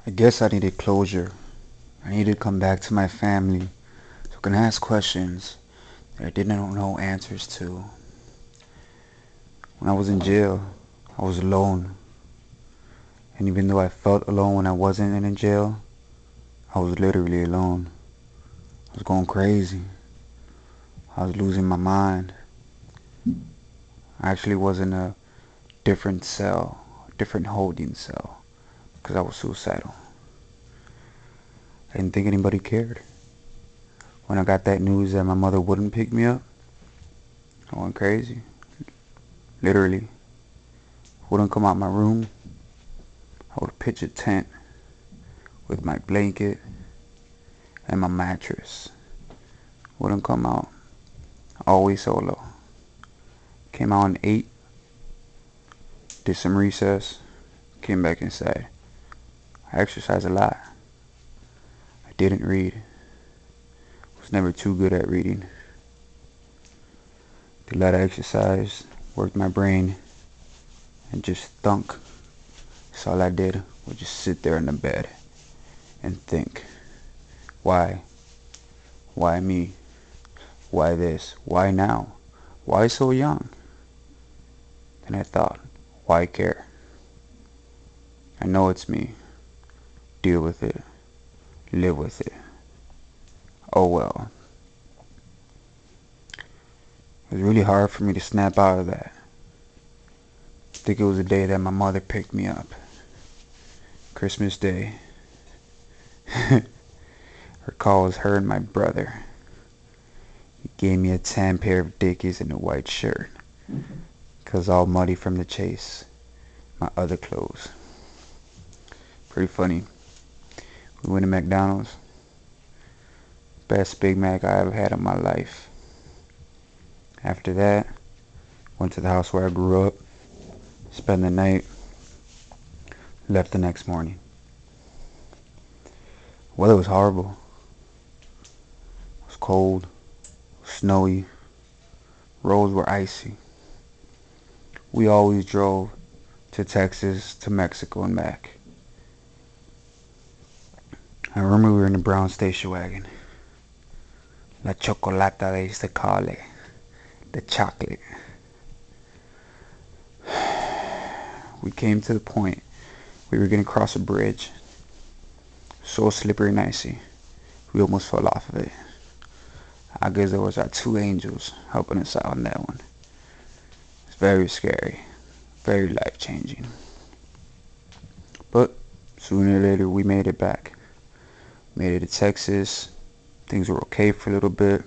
I guess I needed closure. I needed to come back to my family so I can ask questions that I didn't know answers to. When I was in jail, I was alone. And even though I felt alone when I wasn't in jail, I was literally alone. I was going crazy. I was losing my mind. I actually was in a different cell, a different holding cell, because I was suicidal. I didn't think anybody cared. When I got that news that my mother wouldn't pick me up, I went crazy. Literally. Wouldn't come out my room. I would pitch a tent with my blanket and my mattress. Wouldn't come out. Always solo. Came out and ate. Did some recess. Came back inside. I exercised a lot. I didn't read. Was never too good at reading. Did a lot of exercise. Worked my brain. And just thunk. That's all I did. Was just sit there in the bed and think. Why? Why me? Why this? Why now? Why so young? Then I thought, why care? I know it's me. Deal with it. Live with it. Oh well. It was really hard for me to snap out of that. I think it was the day that my mother picked me up. Christmas Day. Her call was her and my brother. He gave me a tan pair of Dickies and a white shirt. 'Cause all muddy from the chase. My other clothes. Pretty funny. We went to McDonald's. Best Big Mac I ever had in my life. After that, went to the house where I grew up. Spent the night. Left the next morning. Weather was horrible. It was cold. Snowy. Roads were icy. We always drove to Texas, to Mexico, and back. I remember we were in the brown station wagon. La chocolata, they used to call it. The chocolate. We came to the point we were going to cross a bridge. So slippery and icy. We almost fell off of it. I guess there was our two angels helping us out on that one. It's very scary. Very life-changing. But sooner or later we made it back. Made it to Texas. Things were okay for a little bit.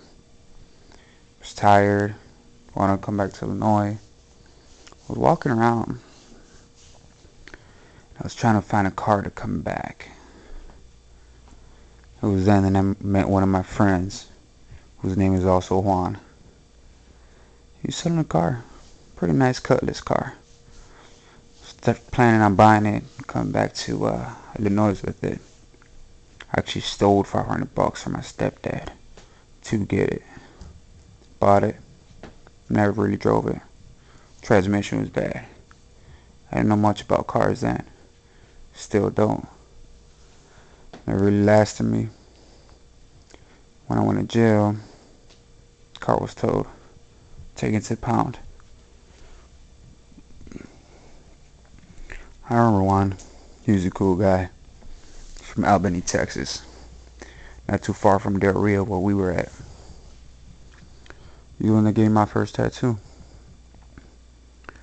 Was tired. Wanted to come back to Illinois. Was walking around. I was trying to find a car to come back. It was then that I met one of my friends, whose name is also Juan. He was selling a car. Pretty nice Cutlass car. Planning on buying it, coming back to Illinois with it. I actually stole $500 from my stepdad to get it. Bought it. Never really drove it. Transmission was bad. I didn't know much about cars then. Still don't. It really lasted me. When I went to jail, the car was towed. Taken to the pound. I remember one. He was a cool guy. From Albany, Texas. Not too far from Del Rio where we were at. He went to get my first tattoo.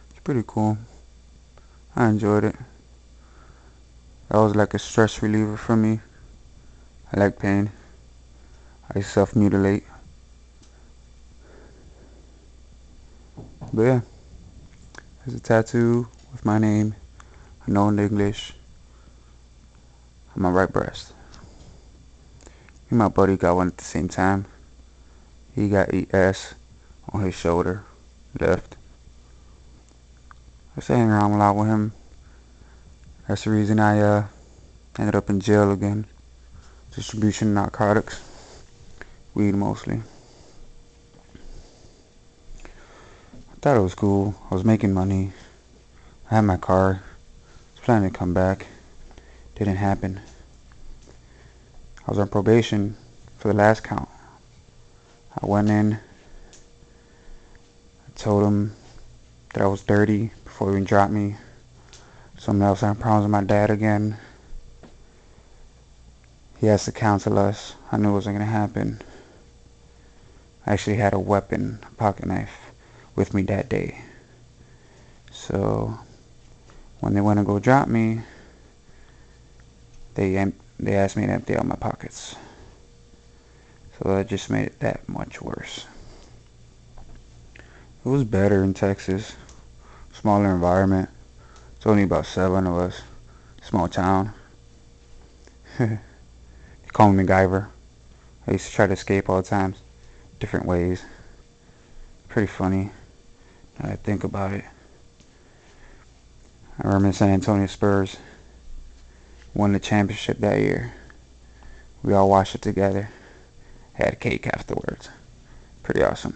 It's pretty cool. I enjoyed it. That was like a stress reliever for me. I like pain. I self-mutilate. But yeah, there's a tattoo with my name, unknown English, on my right breast. Me and my buddy got one at the same time. He got ES on his shoulder, left. I was hanging around a lot with him. That's the reason I ended up in jail again. Distribution of narcotics. Weed mostly. I thought it was cool. I was making money. I had my car. I was planning to come back. Didn't happen. I was on probation for the last count. I went in, I told him that I was dirty before he even dropped me. Something else, having problems with my dad again. He has to counsel us. I knew it wasn't going to happen. I actually had a weapon, a pocket knife, with me that day. So when they went to go drop me, they asked me to empty out my pockets. So that just made it that much worse. It was better in Texas. Smaller environment. It's only about 7 of us. Small town. They call me MacGyver. I used to try to escape all the time. Different ways. Pretty funny now that I think about it. I remember San Antonio Spurs won the championship that year. We all watched it together. Had cake afterwards. Pretty awesome.